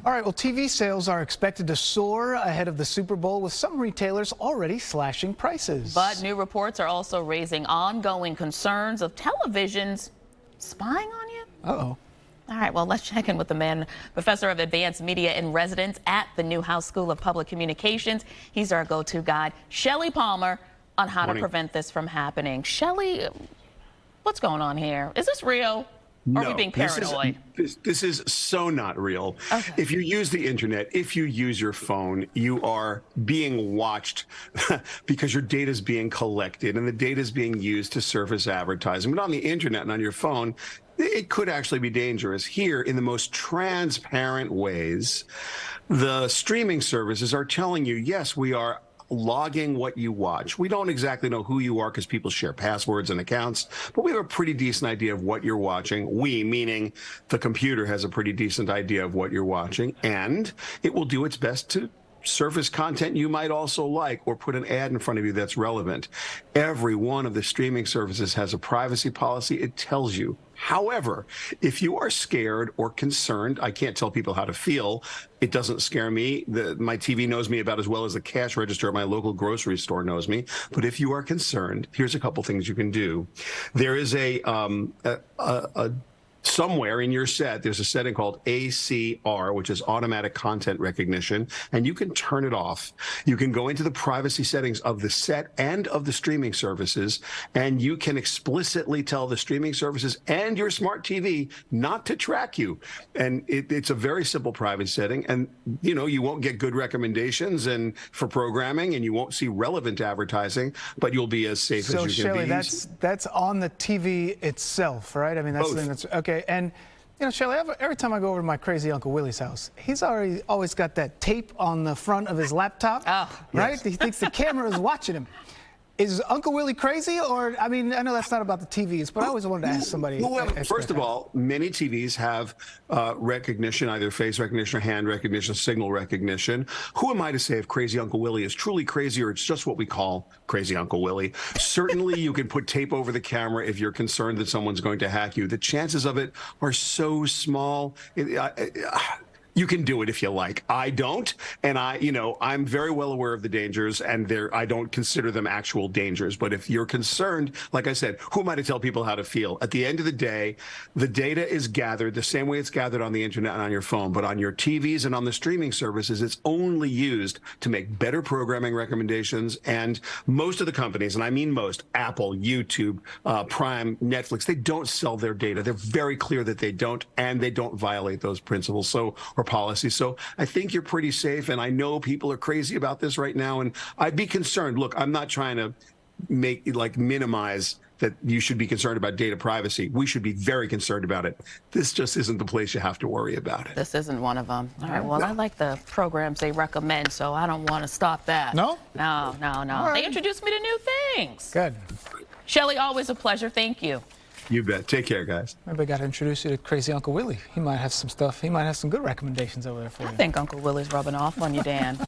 All right, well, TV sales are expected to soar ahead of the Super Bowl, with some retailers already slashing prices. But new reports are also raising ongoing concerns of televisions spying on you. Uh-oh. All right, well, let's check in with the man, professor of advanced media in residence at the Newhouse School of Public Communications. He's our go-to guide, Shelly Palmer, on how to prevent this from happening. Shelly, what's going on here? Is this real? Or are we being paranoid? This is so not real. Okay. If you use the internet, if you use your phone, you are being watched because your data is being collected and the data is being used to surface advertising. But on the internet and on your phone, it could actually be dangerous. Here, in the most transparent ways, the streaming services are telling you, yes, we are logging what you watch. We don't exactly know who you are because people share passwords and accounts, but we have a pretty decent idea of what you're watching. We, meaning the computer, has a pretty decent idea of what you're watching, and it will do its best to surface content you might also like or put an ad in front of you that's relevant. Every one of the streaming services has a privacy policy. It tells you. However, if you are scared or concerned, I can't tell people how to feel. It doesn't scare me. My TV knows me about as well as the cash register at my local grocery store knows me. But if you are concerned, here's a couple things you can do. There is somewhere in your set, there's a setting called ACR, which is automatic content recognition, and you can turn it off. You can go into the privacy settings of the set and of the streaming services, and you can explicitly tell the streaming services and your smart TV not to track you. And it's a very simple privacy setting, and you won't get good recommendations and for programming, and you won't see relevant advertising, but you'll be as safe as you can Shelly, be. that's on the TV itself, right? I mean, that's the thing that's okay. And Shelly, every time I go over to my crazy Uncle Willie's house, he's always got that tape on the front of his laptop, right? Yes. He thinks the camera is watching him. Is Uncle Willie crazy? Or, I mean, I know that's not about the TVs, but I always wanted to ask somebody. Well, first of all, many TVs have recognition, either face recognition or hand recognition, signal recognition. Who am I to say if crazy Uncle Willie is truly crazy or it's just what we call crazy Uncle Willie? Certainly, you can put tape over the camera if you're concerned that someone's going to hack you. The chances of it are so small. You can do it if you like. I don't, and I'm very well aware of the dangers, and I don't consider them actual dangers. But if you're concerned, like I said, who am I to tell people how to feel? At the end of the day, the data is gathered the same way it's gathered on the internet and on your phone, but on your TVs and on the streaming services, it's only used to make better programming recommendations. And most of the companies, and I mean most, Apple, YouTube, Prime, Netflix, they don't sell their data. They're very clear that they don't, and they don't violate those principles. Or policy. So I think you're pretty safe, and I know people are crazy about this right now, and I'd be concerned. Look, I'm not trying to minimize that you should be concerned about data privacy. We should be very concerned about it. This just isn't the place you have to worry about it. This isn't one of them. All right, well, I like the programs they recommend, so I don't want to stop that. No? No. Right. They introduced me to new things. Good. Shelly, always a pleasure. Thank you. You bet. Take care, guys. Maybe I got to introduce you to crazy Uncle Willie. He might have some stuff. He might have some good recommendations over there for you. I think Uncle Willie's rubbing off on you, Dan.